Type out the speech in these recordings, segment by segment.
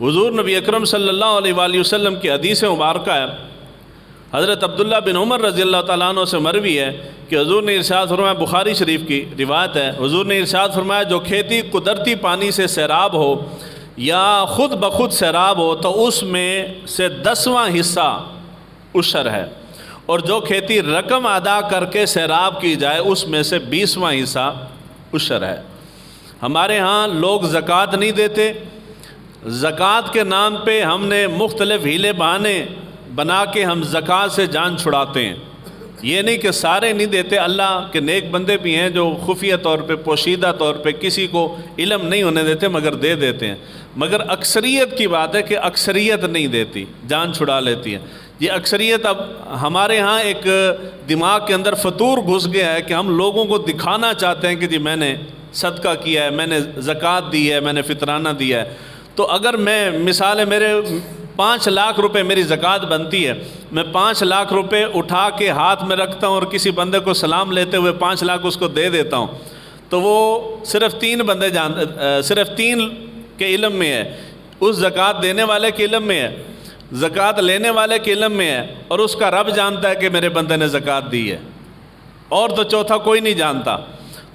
حضور نبی اکرم صلی اللہ علیہ وآلہ وسلم کی حدیث مبارکہ ہے، حضرت عبداللہ بن عمر رضی اللہ تعالیٰ عنہ سے مروی ہے کہ حضور نے ارشاد فرمایا، بخاری شریف کی روایت ہے، حضور نے ارشاد فرمایا جو کھیتی قدرتی پانی سے سیراب ہو یا خود بخود سیراب ہو تو اس میں سے 10واں حصہ عشر ہے، اور جو کھیتی رقم ادا کر کے سیراب کی جائے اس میں سے 20واں حصہ عشر ہے۔ ہمارے ہاں لوگ زکوٰۃ نہیں دیتے، زکوٰۃ کے نام پہ ہم نے مختلف ہیلے بہانے بنا کے ہم زکوٰۃ سے جان چھڑاتے ہیں۔ یہ نہیں کہ سارے نہیں دیتے، اللہ کے نیک بندے بھی ہیں جو خفیہ طور پہ پوشیدہ طور پہ کسی کو علم نہیں ہونے دیتے مگر دے دیتے ہیں، مگر اکثریت کی بات ہے کہ اکثریت نہیں دیتی، جان چھڑا لیتی ہے۔ یہ اکثریت اب ہمارے ہاں ایک دماغ کے اندر فطور گھس گیا ہے کہ ہم لوگوں کو دکھانا چاہتے ہیں کہ جی میں نے صدقہ کیا ہے، میں نے زکوٰۃ دی ہے، میں نے فطرانہ دیا ہے۔ تو اگر میں مثال ہے میرے 5 لاکھ روپے میری زکوٰۃ بنتی ہے، میں 5 لاکھ روپے اٹھا کے ہاتھ میں رکھتا ہوں اور کسی بندے کو سلام لیتے ہوئے 5 لاکھ اس کو دے دیتا ہوں، تو وہ صرف 3 بندے صرف 3 کے علم میں ہے، اس زکوٰۃ دینے والے کے علم میں ہے، زکوٰۃ لینے والے کے علم میں ہے، اور اس کا رب جانتا ہے کہ میرے بندے نے زکوٰۃ دی ہے، اور تو چوتھا کوئی نہیں جانتا۔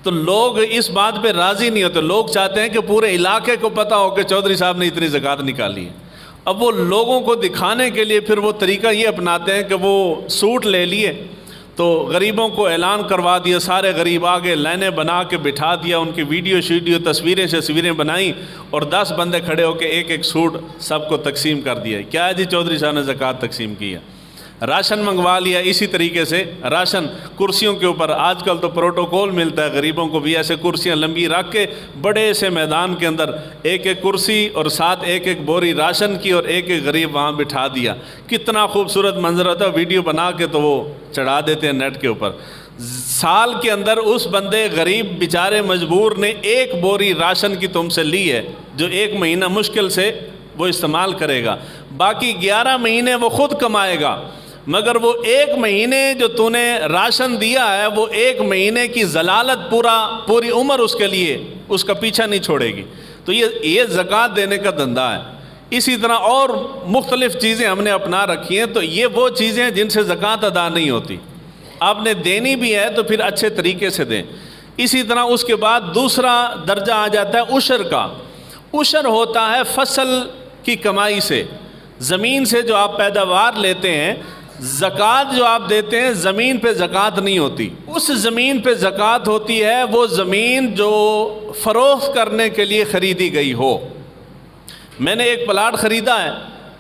تو لوگ اس بات پہ راضی نہیں ہوتے، لوگ چاہتے ہیں کہ پورے علاقے کو پتہ ہو کہ چودھری صاحب نے اتنی زکوٰۃ نکالی ہے۔ اب وہ لوگوں کو دکھانے کے لیے پھر وہ طریقہ یہ اپناتے ہیں کہ وہ سوٹ لے لیے تو غریبوں کو اعلان کروا دیا، سارے غریب آگے لائنیں بنا کے بٹھا دیا، ان کی ویڈیو شیڈیو تصویریں بنائیں اور 10 بندے کھڑے ہو کے ایک ایک سوٹ سب کو تقسیم کر دیا۔ کیا ہے جی چودھری صاحب نے زکوٰۃ تقسیم کی ہے۔ راشن منگوا لیا، اسی طریقے سے راشن کرسیوں کے اوپر، آج کل تو پروٹوکول ملتا ہے، غریبوں کو بھی ایسے کرسیاں لمبی رکھ کے بڑے سے میدان کے اندر ایک ایک کرسی اور ساتھ ایک ایک بوری راشن کی اور ایک ایک غریب وہاں بٹھا دیا۔ کتنا خوبصورت منظر ہوتا ہے، ویڈیو بنا کے تو وہ چڑھا دیتے ہیں نیٹ کے اوپر۔ سال کے اندر اس بندے غریب بیچارے مجبور نے 1 بوری راشن کی تم سے لی ہے جو 1 مہینہ مشکل سے وہ استعمال کرے گا، باقی 11 مہینے وہ خود کمائے گا، مگر وہ 1 مہینے جو تو نے راشن دیا ہے وہ 1 مہینے کی ضلالت پوری عمر اس کے لیے اس کا پیچھا نہیں چھوڑے گی۔ تو یہ زکوٰۃ دینے کا دھندا ہے۔ اسی طرح اور مختلف چیزیں ہم نے اپنا رکھی ہیں، تو یہ وہ چیزیں ہیں جن سے زکوٰۃ ادا نہیں ہوتی، آپ نے دینی بھی ہے تو پھر اچھے طریقے سے دیں۔ اسی طرح اس کے بعد دوسرا درجہ آ جاتا ہے عشر کا۔ عشر ہوتا ہے فصل کی کمائی سے، زمین سے جو آپ پیداوار لیتے ہیں۔ زکوٰۃ جو آپ دیتے ہیں زمین پہ زکوٰۃ نہیں ہوتی، اس زمین پہ زکوٰۃ ہوتی ہے وہ زمین جو فروخت کرنے کے لیے خریدی گئی ہو۔ میں نے ایک پلاٹ خریدا ہے،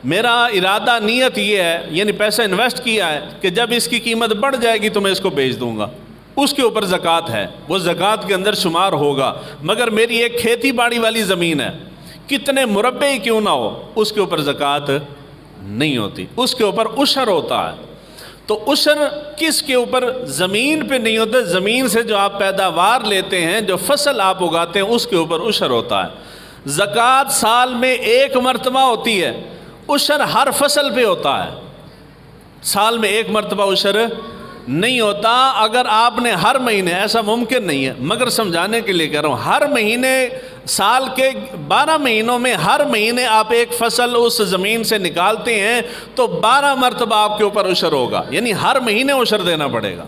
میرا ارادہ نیت یہ ہے، یعنی پیسہ انویسٹ کیا ہے کہ جب اس کی قیمت بڑھ جائے گی تو میں اس کو بیچ دوں گا، اس کے اوپر زکوٰۃ ہے، وہ زکوٰۃ کے اندر شمار ہوگا۔ مگر میری ایک کھیتی باڑی والی زمین ہے، کتنے مربع کیوں نہ ہو، اس کے اوپر زکوٰۃ نہیں ہوتی، اس کے اوپر عشر ہوتا ہے۔ تو عشر کس کے اوپر؟ زمین پہ نہیں ہوتا، زمین سے جو آپ پیداوار لیتے ہیں، جو فصل آپ اگاتے ہیں، اس کے اوپر عشر ہوتا ہے۔ زکوٰۃ سال میں 1 مرتبہ ہوتی ہے، عشر ہر فصل پہ ہوتا ہے، سال میں 1 مرتبہ عشر نہیں ہوتا۔ اگر آپ نے ہر مہینے، ایسا ممکن نہیں ہے مگر سمجھانے کے لیے کہہ رہا ہوں، ہر مہینے سال کے 12 مہینوں میں ہر مہینے آپ ایک فصل اس زمین سے نکالتے ہیں تو 12 مرتبہ آپ کے اوپر عشر ہوگا، یعنی ہر مہینے عشر دینا پڑے گا۔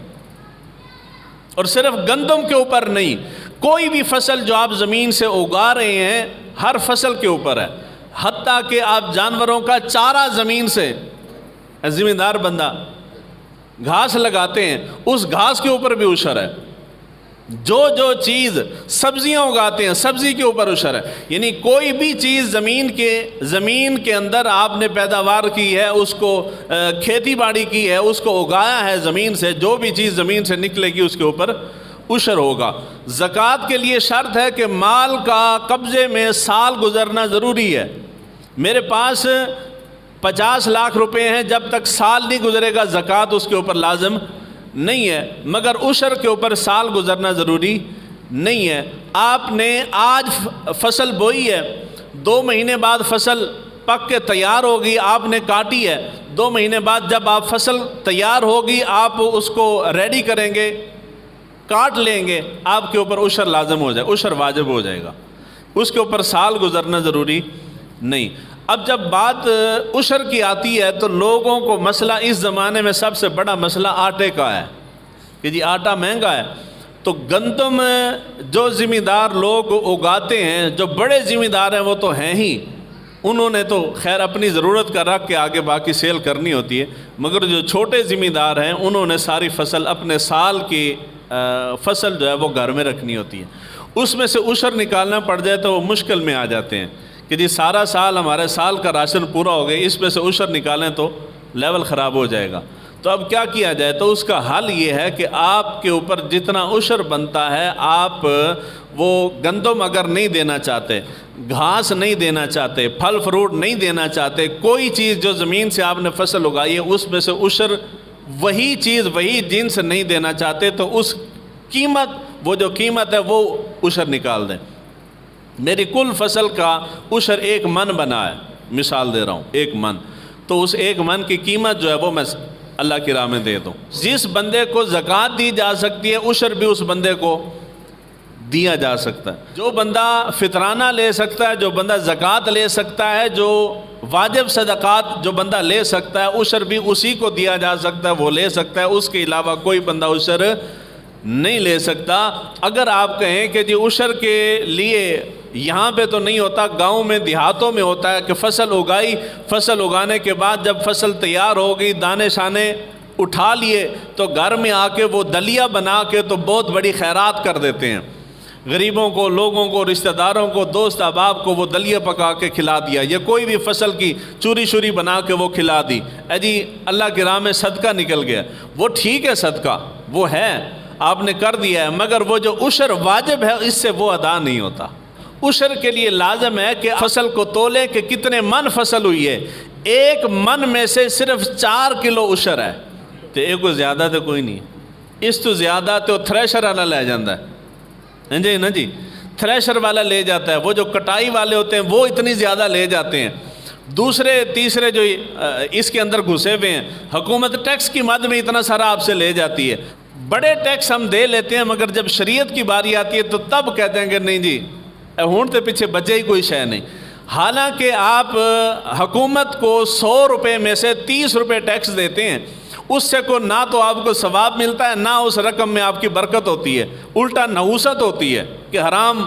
اور صرف گندم کے اوپر نہیں، کوئی بھی فصل جو آپ زمین سے اگا رہے ہیں ہر فصل کے اوپر ہے، حتیٰ کہ آپ جانوروں کا چارہ زمین سے، زمیندار بندہ گھاس لگاتے ہیں اس گھاس کے اوپر بھی عشر ہے، جو چیز سبزیاں اگاتے ہیں سبزی کے اوپر عشر ہے۔ یعنی کوئی بھی چیز زمین کے اندر آپ نے پیداوار کی ہے، اس کو کھیتی باڑی کی ہے، اس کو اگایا ہے زمین سے، جو بھی چیز زمین سے نکلے گی اس کے اوپر عشر ہوگا۔ زکوٰۃ کے لیے شرط ہے کہ مال کا قبضے میں سال گزرنا ضروری ہے۔ میرے پاس 50 لاکھ روپے ہیں، جب تک سال نہیں گزرے گا زکوٰۃ اس کے اوپر لازم نہیں ہے، مگر عشر کے اوپر سال گزرنا ضروری نہیں ہے۔ آپ نے آج فصل بوئی ہے، 2 مہینے بعد فصل پک کے تیار ہوگی، آپ نے کاٹی ہے، 2 مہینے بعد جب آپ فصل تیار ہوگی آپ اس کو ریڈی کریں گے، کاٹ لیں گے، آپ کے اوپر عشر لازم ہو جائے، عشر واجب ہو جائے گا، اس کے اوپر سال گزرنا ضروری نہیں۔ اب جب بات عشر کی آتی ہے تو لوگوں کو مسئلہ اس زمانے میں سب سے بڑا مسئلہ آٹے کا ہے کہ جی آٹا مہنگا ہے، تو گندم جو ذمہ دار لوگ اگاتے ہیں، جو بڑے ذمہ دار ہیں وہ تو ہیں ہی، انہوں نے تو خیر اپنی ضرورت کا رکھ کے آگے باقی سیل کرنی ہوتی ہے، مگر جو چھوٹے ذمہ دار ہیں انہوں نے ساری فصل اپنے سال کی فصل جو ہے وہ گھر میں رکھنی ہوتی ہے، اس میں سے عشر نکالنا پڑ جائے تو وہ مشکل میں آ جاتے ہیں کہ جی سارا سال ہمارے سال کا راشن پورا ہو گیا، اس میں سے عشر نکالیں تو لیول خراب ہو جائے گا۔ تو اب کیا کیا جائے؟ تو اس کا حل یہ ہے کہ آپ کے اوپر جتنا عشر بنتا ہے، آپ وہ گندم اگر نہیں دینا چاہتے، گھاس نہیں دینا چاہتے، پھل فروٹ نہیں دینا چاہتے، کوئی چیز جو زمین سے آپ نے فصل اگائی ہے اس میں سے عشر وہی چیز وہی جنس نہیں دینا چاہتے تو اس قیمت، وہ جو قیمت ہے وہ عشر نکال دیں۔ میری کل فصل کا عشر 1 من بنا ہے، مثال دے رہا ہوں 1 من، تو اس 1 من کی قیمت جو ہے وہ میں اللہ کی راہ میں دے دوں۔ جس بندے کو زکوٰۃ دی جا سکتی ہے عشر بھی اس بندے کو دیا جا سکتا ہے۔ جو بندہ فطرانہ لے سکتا ہے، جو بندہ زکوٰۃ لے سکتا ہے، جو واجب صدقات جو بندہ لے سکتا ہے عشر بھی اسی کو دیا جا سکتا ہے، وہ لے سکتا ہے، اس کے علاوہ کوئی بندہ عشر نہیں لے سکتا۔ اگر آپ کہیں کہ جی عشر کے لیے یہاں پہ تو نہیں ہوتا، گاؤں میں دیہاتوں میں ہوتا ہے کہ فصل اگائی، فصل اگانے کے بعد جب فصل تیار ہو گئی، دانے شانے اٹھا لیے تو گھر میں آ کے وہ دلیا بنا کے تو بہت بڑی خیرات کر دیتے ہیں، غریبوں کو، لوگوں کو، رشتہ داروں کو، دوست احباب کو وہ دلیا پکا کے کھلا دیا، یا کوئی بھی فصل کی چوری شوری بنا کے وہ کھلا دی، اے جی اللہ کی راہ میں صدقہ نکل گیا۔ وہ ٹھیک ہے، صدقہ وہ ہے، آپ نے کر دیا ہے، مگر وہ جو عشر واجب ہے اس سے وہ ادا نہیں ہوتا۔ عشر کے لیے لازم ہے کہ فصل کو تولے کہ کتنے من فصل ہوئی ہے، 1 من میں سے صرف 4 کلو عشر ہے، تو ایک کو زیادہ تو کوئی نہیں، اس تو زیادہ تو تھریشر والا لے جاتا ہے، جی نا جی، تھریشر والا لے جاتا ہے، وہ جو کٹائی والے ہوتے ہیں وہ اتنی زیادہ لے جاتے ہیں، دوسرے تیسرے جو اس کے اندر گھسے ہوئے ہیں، حکومت ٹیکس کی مد میں اتنا سارا آپ سے لے جاتی ہے، بڑے ٹیکس ہم دے لیتے ہیں، مگر جب شریعت کی باری آتی ہے تو تب کہتے ہیں کہ نہیں جی ہون تے پیچھے بچے ہی کوئی شے نہیں۔ حالانکہ آپ حکومت کو 100 روپے میں سے 30 روپے ٹیکس دیتے ہیں، اس سے کو نہ تو آپ کو ثواب ملتا ہے، نہ اس رقم میں آپ کی برکت ہوتی ہے، الٹا نحوست ہوتی ہے کہ حرام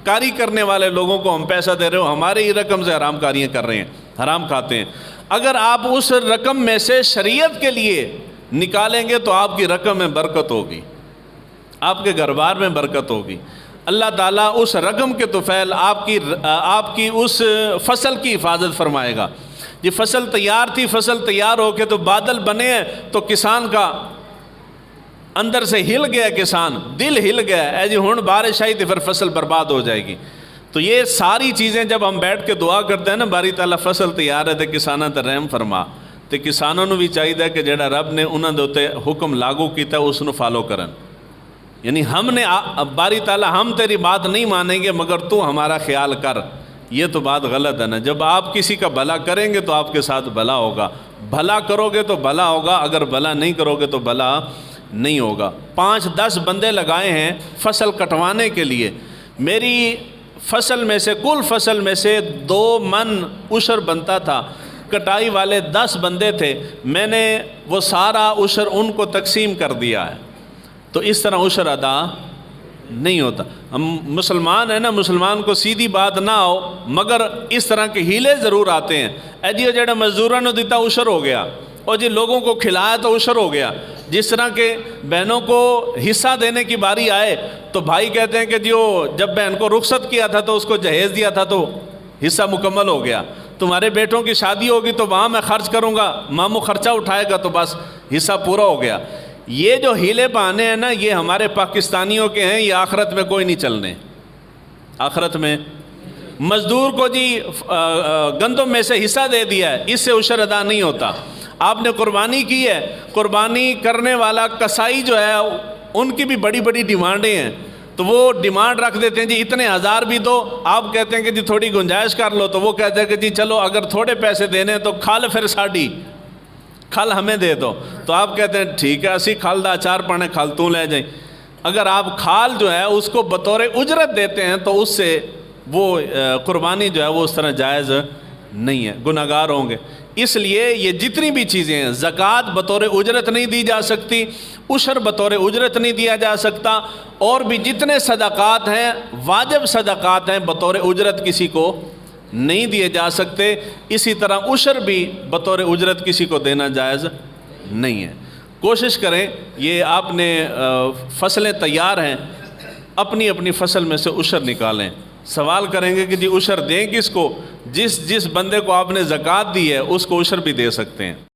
کاری کرنے والے لوگوں کو ہم پیسہ دے رہے ہو، ہماری ہی رقم سے حرام کاریاں کر رہے ہیں، حرام کھاتے ہیں۔ اگر آپ اس رقم میں سے شریعت کے لیے نکالیں گے تو آپ کی رقم میں برکت ہوگی، آپ کے گھر بار میں برکت ہوگی، اللہ تعالیٰ اس رقم کے طفیل آپ کی اس فصل کی حفاظت فرمائے گا۔ یہ فصل تیار تھی، فصل تیار ہو کے تو بادل بنے ہیں تو کسان کا اندر سے ہل گیا، کسان دل ہل گیا، اے جی ہن بارش آئی تو پھر فصل برباد ہو جائے گی۔ تو یہ ساری چیزیں جب ہم بیٹھ کے دعا کرتے ہیں نا، باری تعالیٰ فصل تیار ہے تو کساناں تے رحم فرما، تو کسانوں نو بھی چاہیے کہ جڑا رب نے انہاں دے اوتے حکم لاگو کیتا ہے اس نو فالو کرن، یعنی ہم نے باری تعالیٰ ہم تیری بات نہیں مانیں گے مگر تو ہمارا خیال کر، یہ تو بات غلط ہے نا۔ جب آپ کسی کا بھلا کریں گے تو آپ کے ساتھ بھلا ہوگا، بھلا کرو گے تو بھلا ہوگا، اگر بھلا نہیں کرو گے تو بھلا نہیں ہوگا۔ 5-10 بندے لگائے ہیں فصل کٹوانے کے لیے، میری فصل میں سے، کل فصل میں سے 2 من عشر بنتا تھا، کٹائی والے 10 بندے تھے، میں نے وہ سارا عشر ان کو تقسیم کر دیا ہے، تو اس طرح عشر ادا نہیں ہوتا۔ ہم مسلمان ہیں نا، مسلمان کو سیدھی بات نہ ہو مگر اس طرح کے ہیلے ضرور آتے ہیں، اے جی جڑا مزدوراں نو دیتا عشر ہو گیا، اور جی لوگوں کو کھلایا تو عشر ہو گیا۔ جس طرح کے بہنوں کو حصہ دینے کی باری آئے تو بھائی کہتے ہیں کہ جی جب بہن کو رخصت کیا تھا تو اس کو جہیز دیا تھا تو حصہ مکمل ہو گیا، تمہارے بیٹوں کی شادی ہوگی تو وہاں میں خرچ کروں گا، ماموں خرچہ اٹھائے گا تو بس حصہ پورا ہو گیا۔ یہ جو ہیلے بہانے ہیں نا، یہ ہمارے پاکستانیوں کے ہیں، یہ آخرت میں کوئی نہیں چلنے۔ آخرت میں مزدور کو جی گندم میں سے حصہ دے دیا ہے، اس سے عشر ادا نہیں ہوتا۔ آپ نے قربانی کی ہے، قربانی کرنے والا کسائی جو ہے ان کی بھی بڑی بڑی ڈیمانڈیں ہیں، تو وہ ڈیمانڈ رکھ دیتے ہیں جی اتنے 1000 بھی دو، آپ کہتے ہیں کہ جی تھوڑی گنجائش کر لو، تو وہ کہتے ہیں کہ جی چلو اگر تھوڑے پیسے دینے تو کھال پھر ساڑی کھل ہمیں دے دو، تو آپ کہتے ہیں ٹھیک ہے اسی کھال دا 4 پانے کھال تو لے جائیں۔ اگر آپ کھال جو ہے اس کو بطور اجرت دیتے ہیں تو اس سے وہ قربانی جو ہے وہ اس طرح جائز نہیں ہے، گناہگار ہوں گے۔ اس لیے یہ جتنی بھی چیزیں ہیں، زکوٰۃ بطور اجرت نہیں دی جا سکتی، عشر بطور اجرت نہیں دیا جا سکتا، اور بھی جتنے صدقات ہیں، واجب صدقات ہیں، بطور اجرت کسی کو نہیں دیے جا سکتے۔ اسی طرح عشر بھی بطور اجرت کسی کو دینا جائز نہیں ہے۔ کوشش کریں، یہ آپ نے فصلیں تیار ہیں، اپنی اپنی فصل میں سے عشر نکالیں۔ سوال کریں گے کہ جی عشر دیں کس کو؟ جس بندے کو آپ نے زکوٰۃ دی ہے اس کو عشر بھی دے سکتے ہیں۔